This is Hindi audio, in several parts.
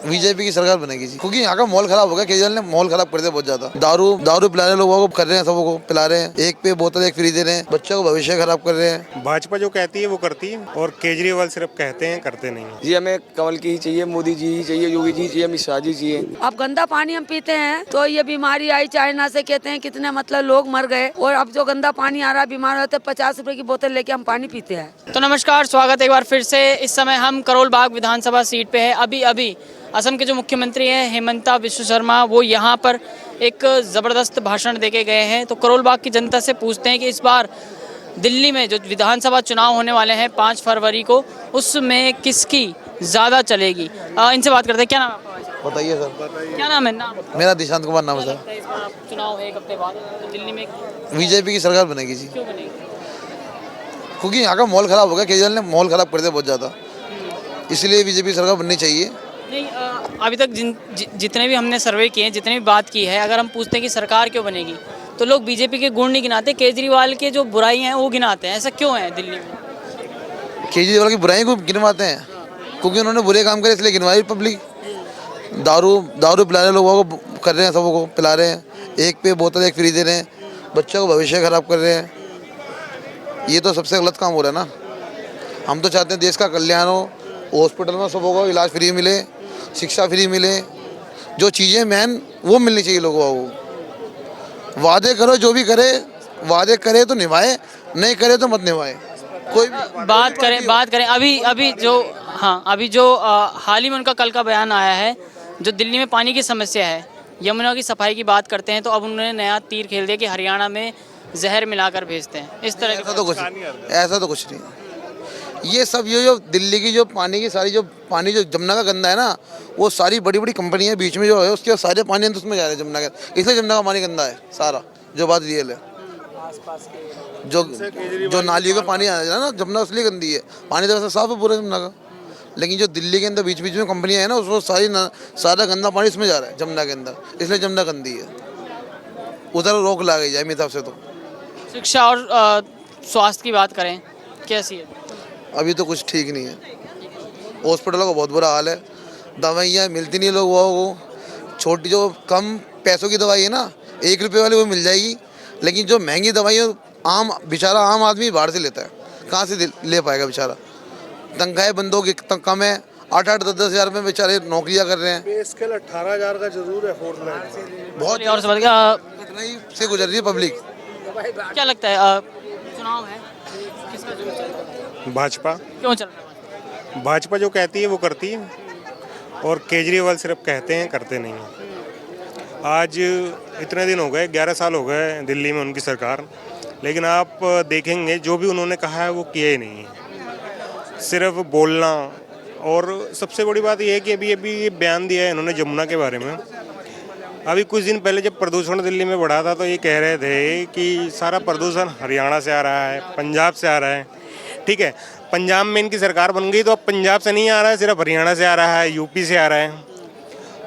बीजेपी की सरकार बनेगी जी, क्योंकि यहाँ का माहौल खराब हो गया। केजरीवाल ने माहौल खराब कर दिया बहुत ज्यादा। दारू पिला रहे लोगों को, कर रहे हैं, सबको पिला रहे हैं, एक पे बोतल एक फ्री दे रहे हैं, बच्चों को भविष्य खराब कर रहे हैं। भाजपा जो कहती है वो करती है और केजरीवाल सिर्फ कहते हैं, करते नहीं है। जी हमें कमल की ही चाहिए, मोदी जी ही चाहिए, योगी जी चाहिए, अमित शाह जी चाहिए। अब गंदा पानी हम पीते हैं तो ये बीमारी आई चाइना से, कहते हैं कितने मतलब लोग मर गए। और अब जो गंदा पानी आ रहा है, बीमार होते 50 रुपए की बोतल लेके हम पानी पीते हैं। तो नमस्कार, स्वागत है एक बार फिर से। इस समय हम करोल बाग विधानसभा सीट पे है। अभी असम के जो मुख्यमंत्री हैं हेमंता बिस्वा शर्मा, वो यहाँ पर एक ज़बरदस्त भाषण देके गए हैं। तो करोल बाग की जनता से पूछते हैं कि इस बार दिल्ली में जो विधानसभा चुनाव होने वाले हैं 5 फरवरी को, उसमें किसकी ज़्यादा चलेगी। इनसे बात करते हैं। क्या नाम है आपका? बताइए सर। क्या नाम है? नाम मेरा दिशांत कुमार नाम है सर। इस बार चुनाव है एक हफ्ते बाद, तो दिल्ली में बीजेपी की सरकार बनेगी जी, क्यों बनेगी? क्योंकि यहाँ का माहौल खराब हो गया। केजरीवाल ने माहौल खराब कर दिया बहुत ज्यादा, इसलिए बीजेपी सरकार बननी चाहिए। नहीं, अभी तक जितने भी हमने सर्वे किए हैं, जितने भी बात की है, अगर हम पूछते हैं कि सरकार क्यों बनेगी, तो लोग बीजेपी के गुण नहीं गिनाते, केजरीवाल के जो बुराई हैं वो गिनाते हैं। ऐसा क्यों है दिल्ली में? केजरीवाल की बुराई को गिनवाते हैं क्योंकि उन्होंने बुरे काम करे, इसलिए गिनवाई पब्लिक। दारू पिला रहे लोगों को, कर रहे हैं, सबको पिला रहे हैं, एक पे बोतल एक फ्री दे रहे हैं, बच्चों को भविष्य खराब कर रहे हैं। ये तो सबसे गलत काम हो रहा है ना। हम तो चाहते हैं देश का कल्याण हो, हॉस्पिटल में सबों को इलाज फ्री मिले, शिक्षा फ्री मिले, जो चीज़ें मेन वो मिलनी चाहिए लोगों को। वादे करो, जो भी करे, वादे करे तो निभाए, नहीं करे तो मत निभाए। कोई भी बात करें अभी जो हाल ही में उनका कल का बयान आया है, जो दिल्ली में पानी की समस्या है, यमुना की सफाई की बात करते हैं, तो अब उन्होंने नया तीर खेल दिया कि हरियाणा में जहर मिलाकर भेजते हैं। इस तरह ऐसा तो कुछ नहीं। ये सब ये जो दिल्ली की जो पानी की सारी जो पानी जो जमुना का गंदा है ना, वो सारी बड़ी बड़ी कंपनियां बीच में जो है उसके सारे पानी तो उसमें जा रहे हैं जमुना का, इसलिए जमुना का पानी गंदा है सारा। जो बात रियल है, जो नालियों का पानी आ रहा है ना जमुना, इसलिए गंदी है। पानी तो वैसे साफ है पूरा जमुना का, लेकिन जो दिल्ली के अंदर बीच बीच में कंपनियां है ना, उसमें सारा गंदा पानी इसमें जा रहा है जमुना के अंदर, इसलिए जमुना गंदी है। उधर रोक ला गई जाए मेरे हिसाब से तो। शिक्षा और स्वास्थ्य की बात करें, कैसी है? अभी तो कुछ ठीक नहीं है। हॉस्पिटलों का बहुत बुरा हाल है, दवाइयाँ मिलती नहीं लोगों को। छोटी जो कम पैसों की दवाई है ना, 1 रुपये वाली वो मिल जाएगी, लेकिन जो महंगी दवाई है बेचारा आम आदमी बाहर से लेता है, कहाँ से ले पाएगा बेचारा। तनख्वाहें बंदों की कम है, 8-8, 10-10 हज़ार में बेचारे नौकरियाँ कर रहे हैं। पे स्केल 18,000 का जरूर है, 4 लाख बहुत और समझ गया। इतना ही से गुजर रही है पब्लिक। क्या लगता है चुनाव है, किसका जोर चल रहा है? भाजपा। क्यों चल रहा है? भाजपा जो कहती है वो करती है और केजरीवाल सिर्फ कहते हैं, करते नहीं हैं। आज इतने दिन हो गए, 11 साल हो गए दिल्ली में उनकी सरकार, लेकिन आप देखेंगे जो भी उन्होंने कहा है वो किया ही नहीं है, सिर्फ बोलना। और सबसे बड़ी बात यह है कि अभी ये बयान दिया है इन्होंने जमुना के बारे में। अभी कुछ दिन पहले जब प्रदूषण दिल्ली में बढ़ा था तो ये कह रहे थे कि सारा प्रदूषण हरियाणा से आ रहा है, पंजाब से आ रहा है। ठीक है, पंजाब में इनकी सरकार बन गई तो अब पंजाब से नहीं आ रहा है, सिर्फ हरियाणा से आ रहा है, यूपी से आ रहा है।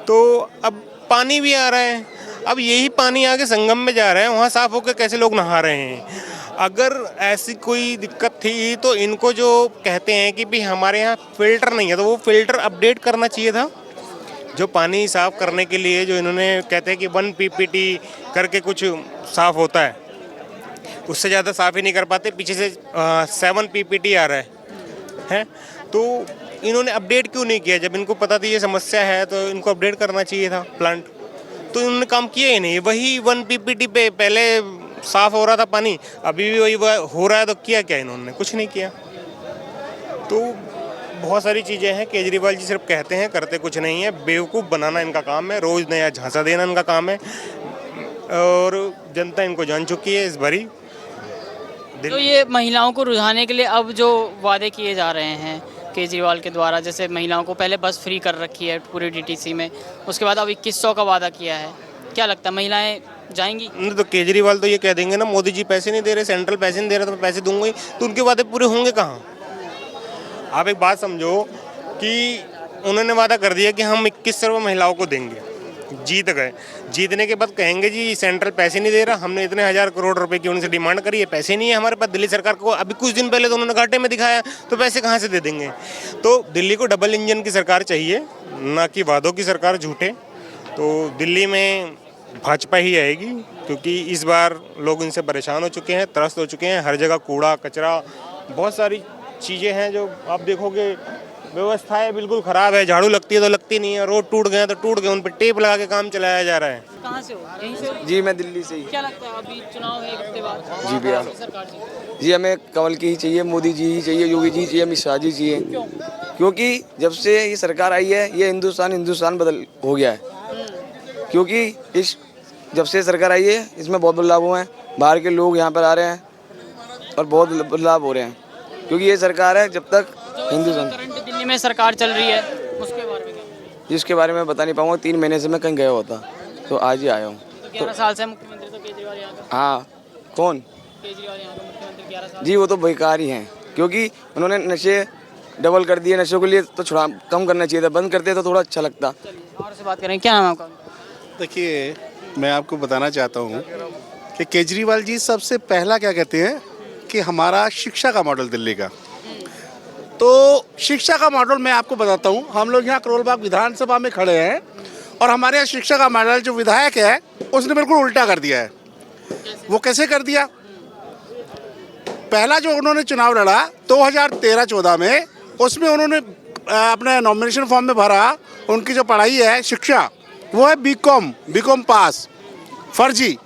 तो अब पानी भी आ रहा है, अब यही पानी आके संगम में जा रहा है, वहाँ साफ होकर कैसे लोग नहा रहे हैं। अगर ऐसी कोई दिक्कत थी तो इनको जो कहते हैं कि भाई हमारे यहाँ फ़िल्टर नहीं है, तो वो फ़िल्टर अपडेट करना चाहिए था। जो पानी साफ़ करने के लिए जो इन्होंने कहते हैं कि 1 PPT करके कुछ साफ़ होता है, उससे ज़्यादा साफ़ ही नहीं कर पाते, पीछे से 7 PPT आ रहा है। तो इन्होंने अपडेट क्यों नहीं किया? जब इनको पता थी ये समस्या है तो इनको अपडेट करना चाहिए था प्लांट, तो इन्होंने काम किया ही नहीं। वही 1 PPT पे पहले साफ़ हो रहा था पानी, अभी भी वही हो रहा है, तो किया क्या इन्होंने? कुछ नहीं किया। तो बहुत सारी चीज़ें हैं, केजरीवाल जी सिर्फ कहते हैं, करते कुछ नहीं है। बेवकूफ़ बनाना इनका काम है, रोज़ नया झांसा देना इनका काम है, और जनता इनको जान चुकी है इस बारी। तो ये महिलाओं को रुझाने के लिए अब जो वादे किए जा रहे हैं केजरीवाल के द्वारा, जैसे महिलाओं को पहले बस फ्री कर रखी है पूरे DTC में, उसके बाद अब 2100 का वादा किया है, क्या लगता है महिलाएं जाएंगी? नहीं तो केजरीवाल तो ये कह देंगे ना, मोदी जी पैसे नहीं दे रहे, सेंट्रल पैसे नहीं दे रहा तो मैं पैसे दूंगा ही, तो उनके वादे पूरे होंगे कहाँ? आप एक बात समझो कि उन्होंने वादा कर दिया कि हम 2100 महिलाओं को देंगे, जीत गए, जीतने के बाद कहेंगे जी सेंट्रल पैसे नहीं दे रहा, हमने इतने 1000 करोड़ रुपए की उनसे डिमांड करी है, पैसे नहीं है हमारे पास। दिल्ली सरकार को अभी कुछ दिन पहले तो उन्होंने घाटे में दिखाया, तो पैसे कहाँ से दे देंगे। तो दिल्ली को डबल इंजन की सरकार चाहिए, ना कि वादों की सरकार झूठे। तो दिल्ली में भाजपा ही आएगी, क्योंकि इस बार लोग इनसे परेशान हो चुके हैं, त्रस्त हो चुके हैं। हर जगह कूड़ा कचरा, बहुत सारी चीज़ें हैं जो आप देखोगे, व्यवस्थाएं बिल्कुल ख़राब है। झाड़ू लगती है तो लगती नहीं है, रोड टूट गए तो टूट गए, उन पर टेप लगा के काम चलाया जा रहा है। कहाँ से हो? यहीं से हो? जी मैं दिल्ली से ही। क्या लगता है अभी चुनाव है 1 हफ्ते बाद? जी भैया। सरकार जी जी हमें कमल की ही चाहिए, मोदी जी ही चाहिए, योगी जी चाहिए, अमित शाह जी चाहिए। क्यों? क्योंकि जब से ये सरकार आई है, ये हिंदुस्तान बदल हो गया है। क्योंकि इस जब से सरकार आई है, इसमें बहुत बदलाव हुए हैं। बाहर के लोग यहाँ पर आ रहे हैं और बहुत बदलाव हो रहे हैं, क्योंकि ये सरकार है जब तक हिंदुस्तान। करंट दिल्ली में सरकार चल रही है, उसके बारे में क्या? जिसके बारे में बता नहीं पाऊंगा, 3 महीने से मैं कहीं गया होता, तो आज ही आया हूँ। 11 साल से मुख्यमंत्री तो केजरीवाल यहाँ का। हाँ कौन? केजरीवाल यहाँ का मुख्यमंत्री 11 साल। जी वो तो बेकार ही हैं, क्योंकि उन्होंने नशे डबल कर दिए। नशों के लिए तो थोड़ा कम करना चाहिए था, बंद करते तो थोड़ा अच्छा लगता। और से बात करें, क्या नाम है आपका? देखिए मैं आपको बताना चाहता हूँ कि केजरीवाल जी सबसे पहला क्या कहते हैं कि हमारा शिक्षा का मॉडल दिल्ली का। तो शिक्षा का मॉडल मैं आपको बताता हूँ। हम लोग यहाँ करोल बाग विधानसभा में खड़े हैं और हमारे यहाँ शिक्षा का मॉडल जो विधायक है उसने बिल्कुल उल्टा कर दिया है। वो कैसे कर दिया? पहला जो उन्होंने चुनाव लड़ा 2013-14 में, उसमें उन्होंने अपने नॉमिनेशन फॉर्म में भरा, उनकी जो पढ़ाई है शिक्षा वो है बीकॉम पास, फर्जी।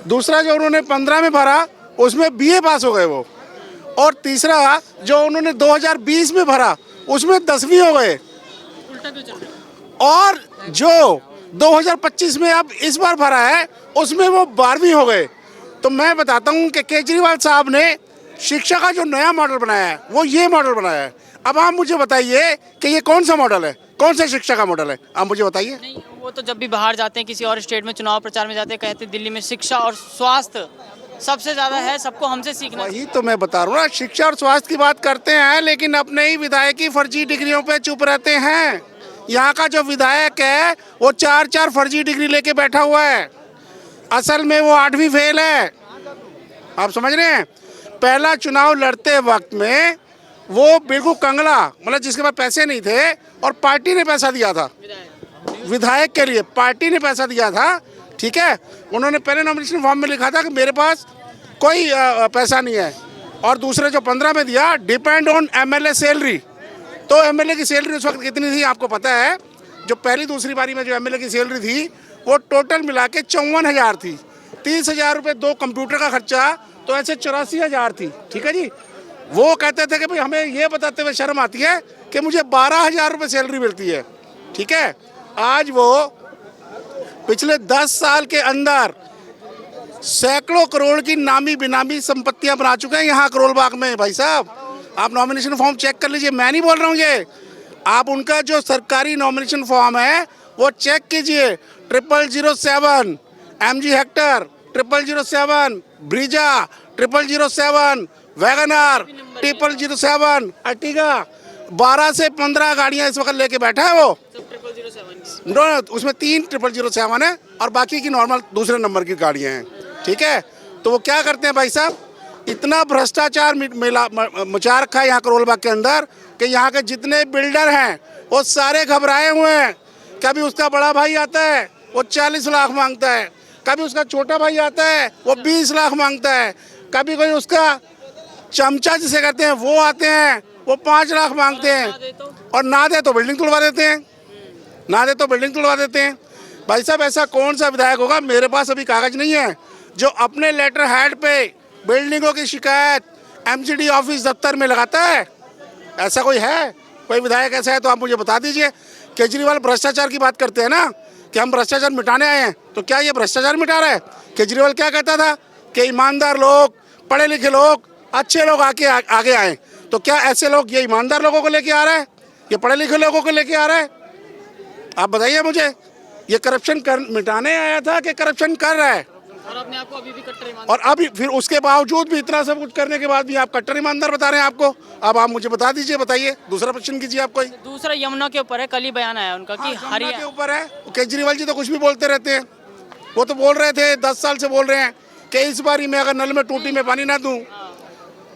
दूसरा जो उन्होंने 15 में भरा उसमें बीए पास हो गए वो। और तीसरा जो उन्होंने 2020 में भरा उसमें 10वीं हो गए। और जो 2025 में अब इस बार भरा है उसमें वो 12वीं हो गए। तो मैं बताता हूँ कि केजरीवाल साहब ने शिक्षा का जो नया मॉडल बनाया है वो ये मॉडल बनाया है। अब आप मुझे बताइए कि ये कौन सा मॉडल है, कौन सा शिक्षा का मॉडल है, आप मुझे बताइए। नहीं, वो तो जब भी बाहर जाते हैं, किसी और स्टेट में चुनाव प्रचार में जाते हैं, कहते हैं दिल्ली में शिक्षा और स्वास्थ्य सबसे ज्यादा है, सबको हमसे सीखना है। वही तो मैं बता रहा हूँ ना, शिक्षा और स्वास्थ्य की बात करते हैं लेकिन अपने ही विधायक की फर्जी डिग्रियों पे चुप रहते हैं। यहाँ का जो विधायक है वो 4 फर्जी डिग्री लेके बैठा हुआ है, असल में वो 8वीं फेल है। आप समझ रहे हैं? पहला चुनाव लड़ते वक्त में वो बिल्कुल कंगला, मतलब जिसके पास पैसे नहीं थे और पार्टी ने पैसा दिया था विधायक के लिए, पार्टी ने पैसा दिया था, ठीक है। उन्होंने पहले नॉमिनेशन फॉर्म में लिखा था कि मेरे पास कोई पैसा नहीं है, और दूसरे जो 15 में दिया डिपेंड ऑन एमएलए सैलरी। तो एमएलए की सैलरी उस वक्त कितनी थी आपको पता है? जो पहली दूसरी बारी में जो एमएलए की सैलरी थी वो टोटल मिला के 54,000 थी। 30,000 रुपये 2 कंप्यूटर का खर्चा, तो ऐसे 84,000 थी, ठीक है जी। वो कहते थे कि भाई हमें ये बताते हुए शर्म आती है कि मुझे 12,000 रुपये सैलरी मिलती है, ठीक है। आज वो पिछले 10 साल के अंदर सैकड़ों करोड़ की नामी बिनामी संपत्तियां बना चुके हैं यहाँ करोल बाग में। भाई साहब आप नॉमिनेशन फॉर्म चेक कर लीजिए, मैं नहीं बोल रहा हूँ ये, आप उनका जो सरकारी नॉमिनेशन फॉर्म है वो चेक कीजिए। 0007 MG Hector, 0007 Brezza, 0007 Wagner, 0007 Ertiga, 12 से 15 गाड़ियां इस वक्त लेके बैठा है वो। नो, उसमें 3 0007 है और बाकी की नॉर्मल दूसरे नंबर की गाड़ियां हैं, ठीक है। तो वो क्या करते हैं भाई साहब, इतना भ्रष्टाचार मचा रखा है यहाँ करोल बाग के अंदर कि यहाँ के जितने बिल्डर हैं वो सारे घबराए हुए हैं। कभी उसका बड़ा भाई आता है वो 40 लाख मांगता है, कभी उसका छोटा भाई आता है वो 20 लाख मांगता है, कभी कोई उसका चमचा जिसे कहते हैं वो आते हैं वो 5 लाख मांगते हैं, और ना दे तो बिल्डिंग तुड़वा देते हैं, ना दे तो बिल्डिंग तुड़वा देते हैं। भाई साहब ऐसा कौन सा विधायक होगा, मेरे पास अभी कागज नहीं है, जो अपने लेटर हेड पे बिल्डिंगों की शिकायत MCD ऑफिस दफ्तर में लगाता है? ऐसा कोई है? कोई विधायक ऐसा है तो आप मुझे बता दीजिए। केजरीवाल भ्रष्टाचार की बात करते हैं ना कि हम भ्रष्टाचार मिटाने आए हैं, तो क्या ये भ्रष्टाचार मिटा रहा है? केजरीवाल क्या कहता था कि ईमानदार लोग, पढ़े लिखे लोग, अच्छे लोग आगे आए, तो क्या ऐसे लोग ये ईमानदार लोगों को लेके आ रहा है, ये पढ़े लिखे लोगों को लेके आ रहा है? आप बताइए मुझे, ये करप्शन मिटाने आया था कि करप्शन कर रहा है? और अपने आप को अभी भी कट्टर ईमानदार। और अभी फिर उसके बावजूद भी इतना सब कुछ करने के बाद भी आप कट्टर ईमानदार बता रहे हैं आपको। अब आप मुझे बता दीजिए, बताइए, दूसरा प्रश्न कीजिए आप कोई। दूसरा यमुना के ऊपर है, कल ही बयान आया उनका कि यमुना हरियाणा के ऊपर है। केजरीवाल जी तो कुछ भी बोलते रहते हैं। वो तो बोल रहे थे 10 साल से बोल रहे हैं कि इस बार ही मैं अगर नल में टूटी में पानी ना दूं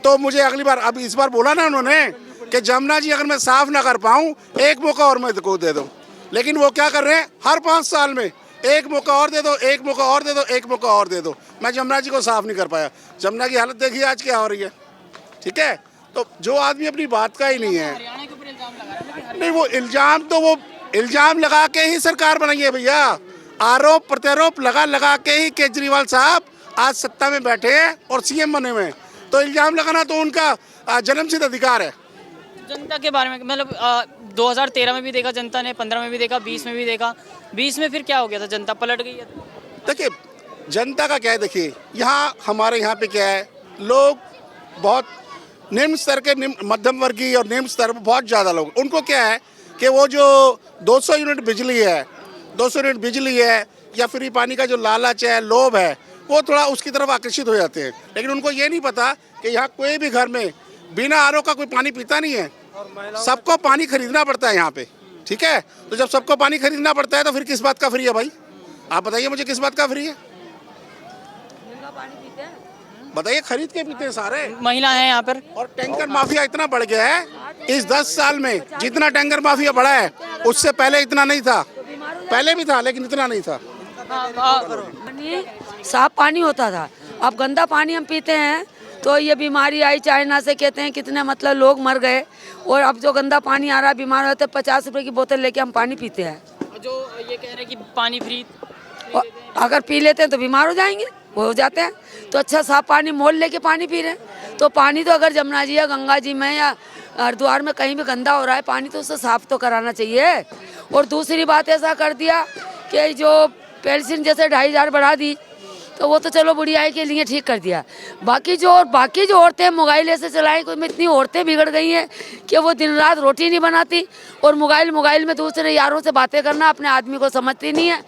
तो मुझे अगली बार, अब इस बार बोला ना उन्होंने कि जमुना जी अगर मैं साफ ना कर पाऊं एक मौका और मैं को दे दूं। लेकिन वो क्या कर रहे हैं, हर 5 साल में एक मौका और दे दो, एक मौका और दे दो, एक मौका और दे दो। मैं जमुना जी को साफ नहीं कर पाया। जमुना की हालत देखिए आज क्या हो रही है। ठीक है, तो जो आदमी अपनी बात का ही नहीं है, हरियाणा के ऊपर इल्जाम लगा रहे हैं। नहीं वो इल्जाम लगा के ही सरकार बनाई है भैया। आरोप प्रत्यारोप लगा के ही केजरीवाल साहब आज सत्ता में बैठे हैं और सीएम बने हुए हैं। तो इल्जाम लगाना तो उनका जन्मसिद्ध अधिकार है। जनता के बारे में मतलब 2013 में भी देखा जनता ने, 15 में भी देखा, 20 में भी देखा, 20 में फिर क्या हो गया था, जनता पलट गई है। देखिए जनता का क्या है, देखिए यहाँ हमारे यहाँ पे क्या है, लोग बहुत निम्न स्तर के, मध्यम वर्गीय और निम्न स्तर पर बहुत ज़्यादा लोग, उनको क्या है कि वो जो 200 यूनिट बिजली है, 200 यूनिट बिजली है या फ्री पानी का जो लालच है, लोभ है, वो थोड़ा उसकी तरफ आकर्षित हो जाते हैं। लेकिन उनको ये नहीं पता कि यहाँ कोई भी घर में बिना आरओ का कोई पानी पीता नहीं है। सबको पानी खरीदना पड़ता है यहाँ पे। ठीक है, तो जब सबको पानी खरीदना पड़ता है तो फिर किस बात का फ्री है भाई? आप बताइए मुझे, किस बात का फ्री है? बताइए, खरीद के पीते हैं सारे। महिला है यहाँ पर। और टैंकर माफिया इतना बढ़ गया है इस 10 साल में, जितना टैंकर माफिया बढ़ा है उससे पहले इतना नहीं था। पहले भी था लेकिन इतना नहीं था। साफ पानी होता था, अब गंदा पानी हम पीते हैं तो ये बीमारी आई चाइना से, कहते हैं कितने मतलब लोग मर गए। और अब जो गंदा पानी आ रहा है, बीमार होते 50 रुपए की बोतल लेके हम पानी पीते हैं। जो ये कह रहे हैं कि पानी फ्री, और अगर पी लेते हैं तो बीमार हो जाएंगे, वो हो जाते हैं। तो अच्छा साफ पानी मोल लेके पानी पी रहे हैं। तो पानी तो अगर जमुना जी या गंगा जी में या हरिद्वार में कहीं भी गंदा हो रहा है पानी, तो उसे साफ तो कराना चाहिए। और दूसरी बात ऐसा कर दिया कि जो पेंशन जैसे 2500 बढ़ा दी, तो वो तो चलो बुढ़ियाई के लिए ठीक कर दिया। बाकी जो औरतें मोबाइल ऐसे चलाएं, कोई में इतनी औरतें बिगड़ गई हैं कि वो दिन रात रोटी नहीं बनाती और मोबाइल में दूसरे यारों से बातें करना, अपने आदमी को समझती नहीं है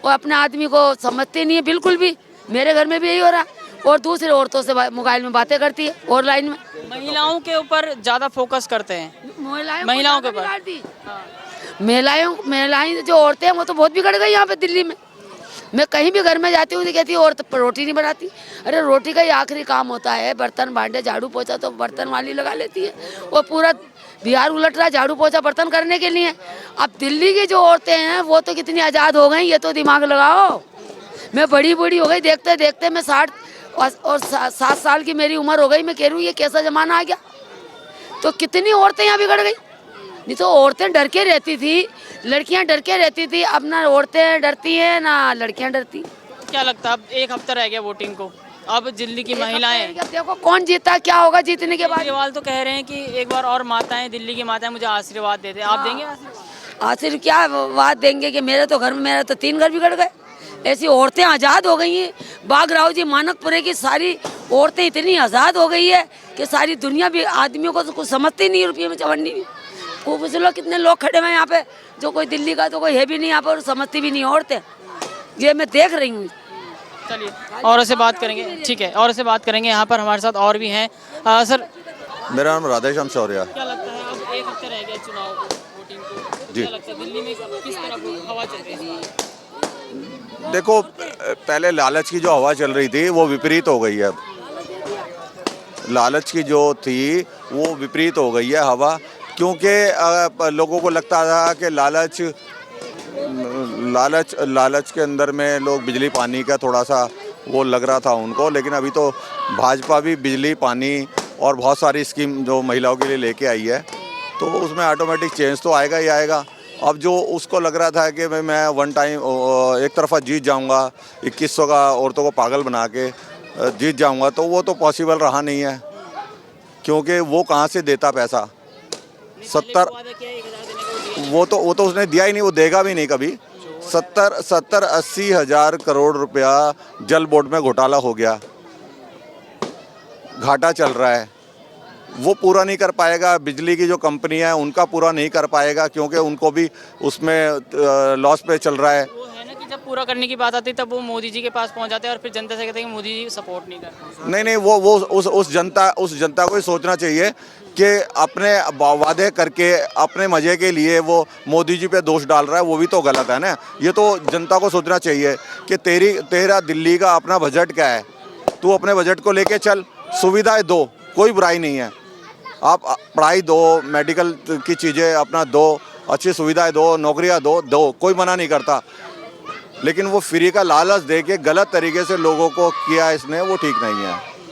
और अपने आदमी को समझती नहीं है बिल्कुल भी। मेरे घर में भी यही हो रहा है। और दूसरे औरतों से मोबाइल में बातें करती है ऑनलाइन में। महिलाओं के ऊपर ज्यादा फोकस करते हैं, महिलाओं के ऊपर। महिलाएं जो औरतें हैं वो तो बहुत बिगड़ गई यहाँ पे दिल्ली में। मैं कहीं भी घर में जाती हूँ तो कहती है औरत रोटी नहीं बनाती। अरे रोटी का ही आखिरी काम होता है, बर्तन भांडे झाड़ू पोछा तो बर्तन वाली लगा लेती है। वो पूरा बिहार उलट रहा है झाड़ू पोछा बर्तन करने के लिए। अब दिल्ली की जो औरतें हैं वो तो कितनी आज़ाद हो गई, ये तो दिमाग लगाओ। मैं बड़ी बूढ़ी हो गई, देखते देखते मैं 60 और 7 साल की मेरी उम्र हो गई। मैं कह रही हूँ ये कैसा जमाना आ गया। तो कितनी औरतें यहाँ बिगड़ गई। नहीं तो औरतें डर के रहती थी, लड़कियां डर के रहती थी। अब ना औरतें डरती हैं ना लड़कियां डरती। क्या लगता है अब 1 हफ्ता रह गया वोटिंग को, अब दिल्ली की महिलाएं, देखो कौन जीता, क्या होगा जीतने के बाद। केजरीवाल तो कह रहे हैं कि एक बार और माताएं, दिल्ली की माताएं मुझे आशीर्वाद देते हैं। आप देंगे आशीर्वाद? आखिर क्या बात देंगे कि मेरे तो घर में, मेरे तो 3 घर बिगड़ गए। ऐसी औरतें आज़ाद हो गई हैं। बागराव जी मानकपुरे की सारी औरतें इतनी आज़ाद हो गई है कि सारी दुनिया भी आदमियों को तो कुछ समझती नहीं। रुपये में चवन्नी भी वो पूछ लो कितने लोग खड़े हुए हैं यहाँ पे, जो कोई दिल्ली का तो कोई है भी नहीं यहाँ पर, समझती भी नहीं औरतें। ये मैं देख रही हूँ। चलिए और से बात करेंगे, ठीक है, और से बात करेंगे। यहाँ पर हमारे साथ और भी हैं। सर, मेरा नाम राधेश्याम शौर्य। क्या लगता है अब 1 हफ्ता रह गया चुनाव को, वोटिंग को, जी। क्या लगता है दिल्ली में किस तरह हवा चल रही है? देखो, पहले लालच की जो हवा चल रही थी वो विपरीत हो गई है। लालच की जो थी वो विपरीत हो गई है हवा, क्योंकि लोगों को लगता था कि लालच के अंदर में लोग बिजली पानी का थोड़ा सा वो लग रहा था उनको। लेकिन अभी तो भाजपा भी बिजली पानी और बहुत सारी स्कीम जो महिलाओं के लिए लेके आई है, तो उसमें ऑटोमेटिक चेंज तो आएगा ही आएगा। अब जो उसको लग रहा था कि भाई मैं वन टाइम एक तरफा जीत जाऊंगा, 2100 का औरतों को पागल बना के जीत जाऊंगा, तो वो तो पॉसिबल रहा नहीं है। क्योंकि वो कहाँ से देता पैसा? 70 वो तो उसने दिया ही नहीं, वो देगा भी नहीं कभी। 70-80 हज़ार करोड़ रुपया जल बोर्ड में घोटाला हो गया, घाटा चल रहा है, वो पूरा नहीं कर पाएगा। बिजली की जो कंपनी है उनका पूरा नहीं कर पाएगा, क्योंकि उनको भी उसमें लॉस पे चल रहा है। वो है ना कि जब पूरा करने की बात आती है तब वो मोदी जी के पास पहुंच जाते हैं और फिर जनता से कहते हैं कि मोदी जी सपोर्ट नहीं करते। नहीं नहीं, वो उस जनता को ही सोचना चाहिए कि अपने वादे करके अपने मजे के लिए वो मोदी जी पे दोष डाल रहा है, वो भी तो गलत है ना। ये तो जनता को सोचना चाहिए कि तेरा दिल्ली का अपना बजट क्या है, तू अपने बजट को लेके चल, सुविधाएं दो, कोई बुराई नहीं है। आप पढ़ाई दो, मेडिकल की चीज़ें अपना दो, अच्छी सुविधाएं दो, नौकरियां दो, कोई मना नहीं करता। लेकिन वो फ्री का लालच दे के गलत तरीके से लोगों को किया इसने, वो ठीक नहीं है।